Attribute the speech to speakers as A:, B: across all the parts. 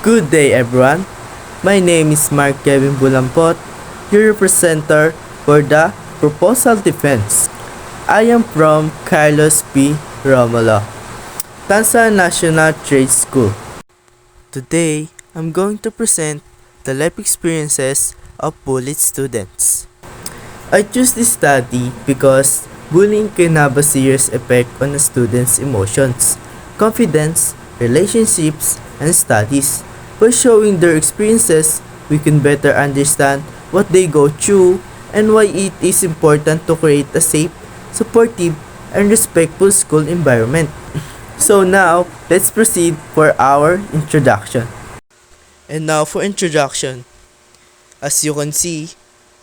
A: Good day, everyone. My name is Mark Kevin Bolambot, your representative for the proposal defense. I am from Carlos P. Romulo, Tansa National Trade School. Today, I'm going to present the life experiences of bullied students. I choose this study because bullying can have a serious effect on a student's emotions, confidence, relationships, and studies. By showing their experiences, we can better understand what they go through and why it is important to create a safe, supportive, and respectful school environment. So now, let's proceed for our introduction. And now for introduction. As you can see,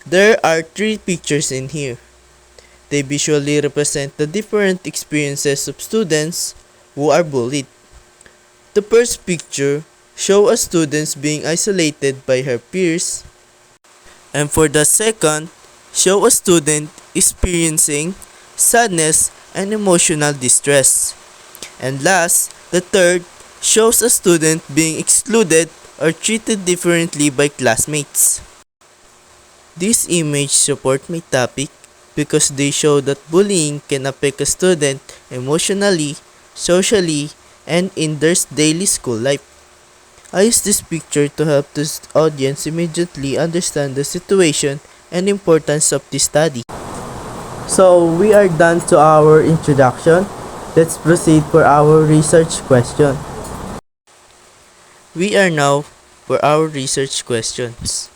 A: there are three pictures in here. They visually represent the different experiences of students who are bullied. The first picture shows a student being isolated by her peers, and for the second, show a student experiencing sadness and emotional distress. And last, the third shows a student being excluded or treated differently by classmates. This image support my topic because they show that bullying can affect a student emotionally, socially, and in their daily school life. I use this picture to help the audience immediately understand the situation and importance of this study. So we are done to our introduction. Let's proceed for our research question. We are now for our research questions.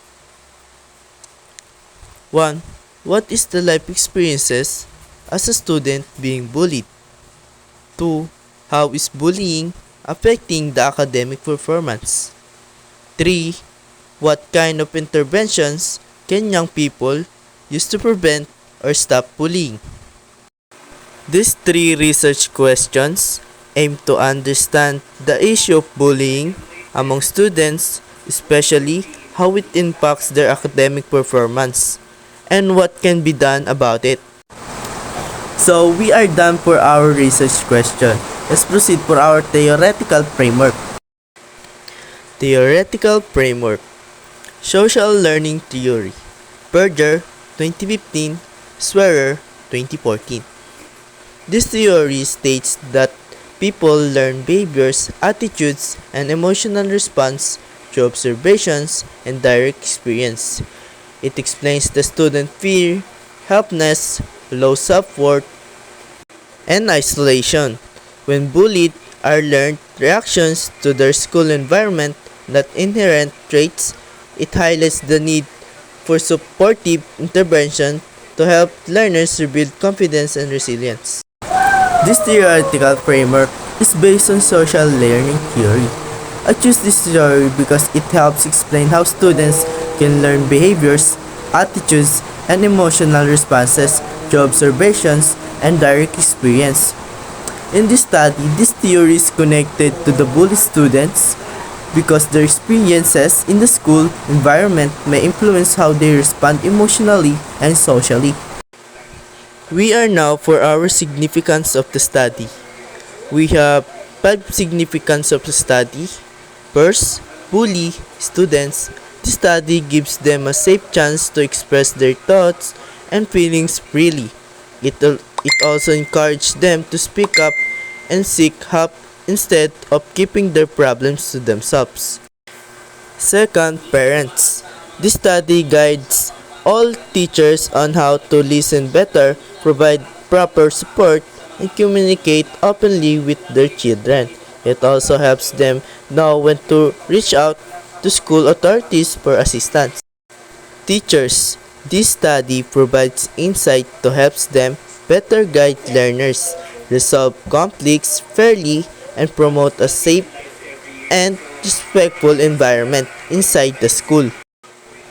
A: 1. What is the life experiences as a student being bullied? 2. How is bullying affecting the academic performance? 3. What kind of interventions can young people use to prevent or stop bullying? These three research questions aim to understand the issue of bullying among students, especially how it impacts their academic performance, and what can be done about it. So we are done for our research question. Let's proceed for our theoretical framework. Theoretical framework. Social Learning Theory. Berger, 2015, Swearer, 2014. This theory states that people learn behaviors, attitudes, and emotional response through observations and direct experience. It explains the student fear, helplessness, low self-worth, and isolation. When bullied, are learned reactions to their school environment, not inherent traits. It highlights the need for supportive intervention to help learners rebuild confidence and resilience. This theoretical framework is based on social learning theory. I choose this theory because it helps explain how students can learn behaviors, attitudes, and emotional responses through observations and direct experience. In this study, this theory is connected to the bullied students because their experiences in the school environment may influence how they respond emotionally and socially. We are now for our significance of the study. We have 5 significance of the study. First, bully students. The study gives them a safe chance to express their thoughts and feelings freely. It also encourages them to speak up and seek help instead of keeping their problems to themselves. Second, parents. This study guides all teachers on how to listen better, provide proper support, and communicate openly with their children. It also helps them know when to reach out to school authorities for assistance. Teachers. This study provides insight to help them better guide learners, resolve conflicts fairly, and promote a safe and respectful environment inside the school.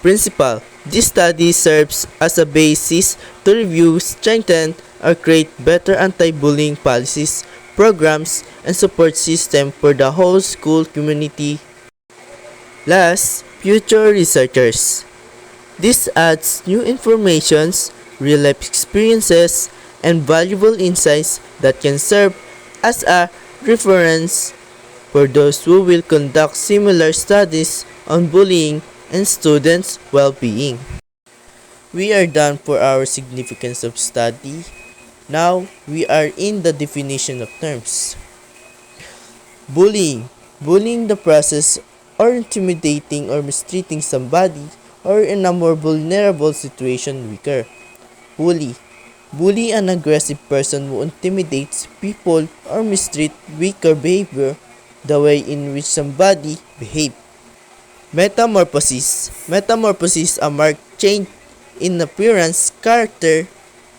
A: Principal. This study serves as a basis to review, strengthen, or create better anti-bullying policies, programs, and support system for the whole school community. Last, future researchers. This adds new informations, real-life experiences, and valuable insights that can serve as a reference for those who will conduct similar studies on bullying and students' well-being. We are done for our significance of study. Now, we are in the definition of terms. Bullying. Bullying the process or intimidating or mistreating somebody or in a more vulnerable situation weaker. Bully. Bully an aggressive person who intimidates people or mistreat weaker behavior the way in which somebody behave. Metamorphosis. Metamorphosis a marked change in appearance, character,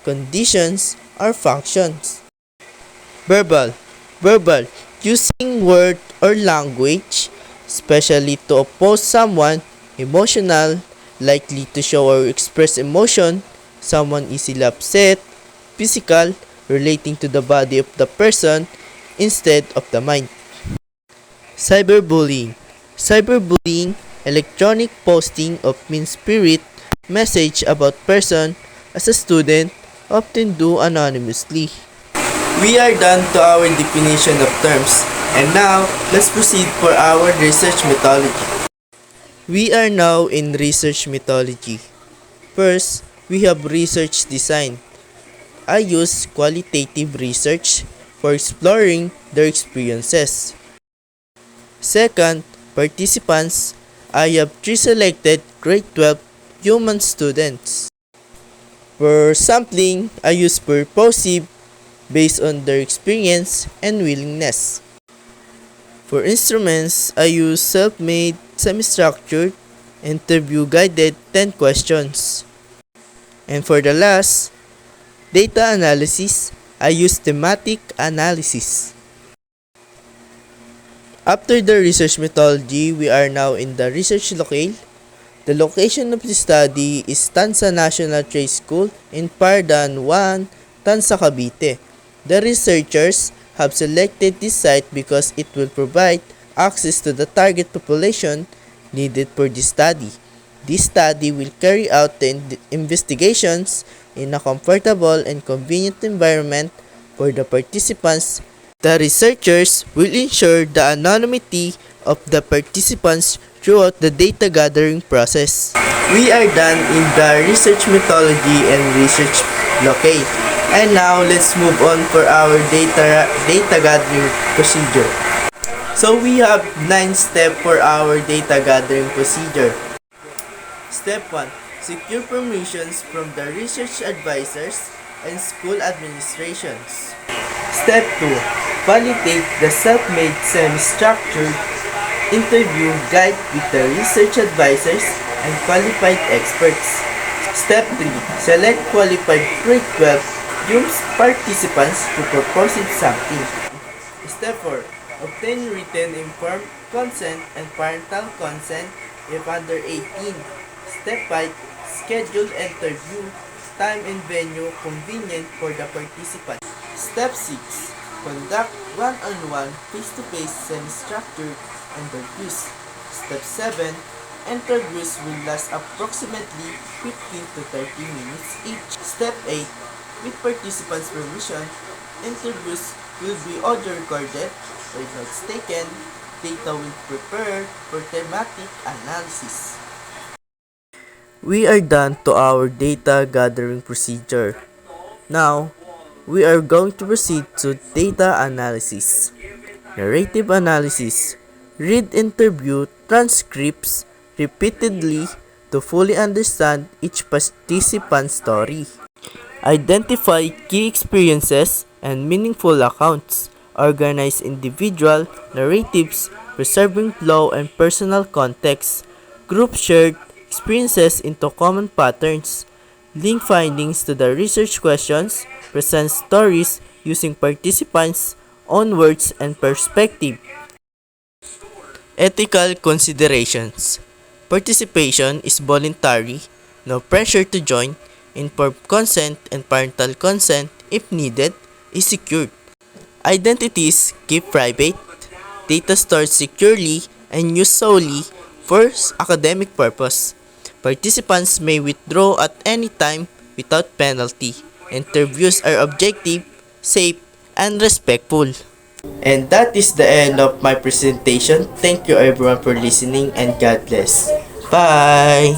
A: conditions, or functions. Verbal. Verbal. Using word or language, especially to oppose someone. Emotional. Likely to show or express emotion. Someone easily upset. Physical. Relating to the body of the person instead of the mind. Cyberbullying. Cyberbullying, electronic posting of mean-spirit message about person as a student often do anonymously. We are done to our definition of terms, and now let's proceed for our research methodology. We are now in research methodology. First, we have research design. I use qualitative research for exploring their experiences. Second, participants. I have 3 selected grade 12 human students. For sampling, I use purposive based on their experience and willingness. For instruments, I use self-made, semi-structured, interview-guided 10 questions. And for the last, data analysis, I use thematic analysis. After the research methodology, we are now in the research locale. The location of the study is Tansa National Trade School in Pardan 1, Tansa, Cavite. The researchers have selected this site because it will provide access to the target population needed for this study. This study will carry out the investigations in a comfortable and convenient environment for the participants. The researchers will ensure the anonymity of the participants throughout the data gathering process. We are done in the research methodology and research locale. And now let's move on for our data gathering procedure. So we have 9 steps for our data gathering procedure. Step 1. Secure permissions from the research advisors and school administrations. Step 2. Validate the self-made semi-structured interview guide with the research advisors and qualified experts. Step 3. Select qualified grade 12 UMS participants to proposed sampling. Step 4. Obtain written informed consent and parental consent if under 18. Step 5. Schedule interview, time and venue convenient for the participant. Step 6. Conduct one-on-one face-to-face semi-structured interviews. Step 7. Interviews will last approximately 15 to 30 minutes each. Step 8. With participants' permission, interviews will be audio recorded or notes taken. Data will be prepared for thematic analysis. We are done to our data gathering procedure. Now, we are going to proceed to data analysis. Narrative analysis. Read interview transcripts repeatedly to fully understand each participant's story. Identify key experiences and meaningful accounts. Organize individual narratives, preserving flow and personal context. Group shared experiences into common patterns. Link findings to the research questions. Present stories using participants' own words and perspective. Ethical considerations. Participation is voluntary, no pressure to join. Informed consent and parental consent, if needed, is secured. Identities kept private. Data stored securely and used solely for academic purpose. Participants may withdraw at any time without penalty. Interviews are objective, safe, and respectful. And that is the end of my presentation. Thank you everyone for listening and God bless. Bye!